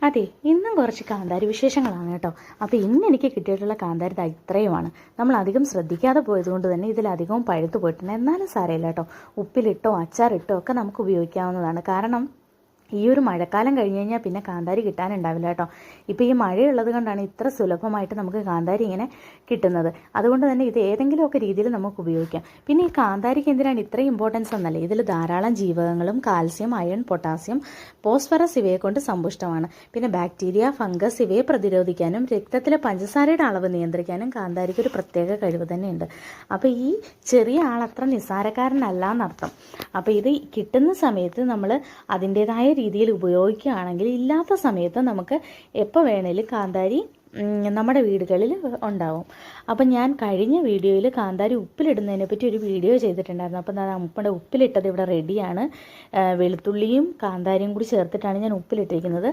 അതെ, ഇന്നും കുറച്ച് കാന്താരി വിശേഷങ്ങളാണ് കേട്ടോ. അപ്പോൾ ഇന്ന് എനിക്ക് കിട്ടിയിട്ടുള്ള കാന്താരി ദാ ഇത്രയുമാണ്. നമ്മൾ അധികം ശ്രദ്ധിക്കാതെ പോയതുകൊണ്ട് തന്നെ ഇതിലധികവും പഴുത്തു പോയിട്ടുണ്ട്. എന്നാലും സാരമില്ല കേട്ടോ. ഉപ്പിലിട്ടോ അച്ചാറിട്ടോ ഒക്കെ നമുക്ക് ഉപയോഗിക്കാവുന്നതാണ്. കാരണം ഈ ഒരു മഴക്കാലം കഴിഞ്ഞ് കഴിഞ്ഞാൽ പിന്നെ കാന്താരി കിട്ടാനുണ്ടാവില്ല കേട്ടോ. ഇപ്പോൾ ഈ മഴയുള്ളത് കൊണ്ടാണ് ഇത്ര സുലഭമായിട്ട് നമുക്ക് കാന്താരി ഇങ്ങനെ കിട്ടുന്നത്. അതുകൊണ്ട് തന്നെ ഇത് ഏതെങ്കിലുമൊക്കെ രീതിയിൽ നമുക്ക് ഉപയോഗിക്കാം. പിന്നെ ഈ കാന്താരിക്ക് എന്തിനാണ് ഇത്രയും ഇമ്പോർട്ടൻസ് എന്നല്ലേ, ഇതിൽ ധാരാളം ജീവകങ്ങളും കാൽസ്യം, അയൺ, പൊട്ടാസ്യം, ഫോസ്ഫറസ് ഇവയെ കൊണ്ട് സമ്പുഷ്ടമാണ്. പിന്നെ ബാക്ടീരിയ, ഫംഗസ് ഇവയെ പ്രതിരോധിക്കാനും രക്തത്തിലെ പഞ്ചസാരയുടെ അളവ് നിയന്ത്രിക്കാനും കാന്താരിക്ക് ഒരു പ്രത്യേക കഴിവ് തന്നെയുണ്ട്. അപ്പോൾ ഈ ചെറിയ ആളത്ര നിസ്സാരക്കാരനല്ല എന്നർത്ഥം. അപ്പോൾ ഇത് കിട്ടുന്ന സമയത്ത് നമ്മൾ അതിൻ്റേതായ രീതിയിൽ ഉപയോഗിക്കുകയാണെങ്കിൽ ഇല്ലാത്ത സമയത്ത് നമുക്ക് എപ്പോൾ വേണേലും കാന്താരി നമ്മുടെ വീടുകളിൽ ഉണ്ടാവും. അപ്പം ഞാൻ കഴിഞ്ഞ വീഡിയോയിൽ കാന്താരി ഉപ്പിലിടുന്നതിനെ പറ്റി ഒരു വീഡിയോ ചെയ്തിട്ടുണ്ടായിരുന്നു. അപ്പം നമ്മുടെ ഉപ്പിലിട്ടത് ഇവിടെ റെഡിയാണ്. വെളുത്തുള്ളിയും കാന്താരിയും കൂടി ചേർത്തിട്ടാണ് ഞാൻ ഉപ്പിലിട്ടിരിക്കുന്നത്.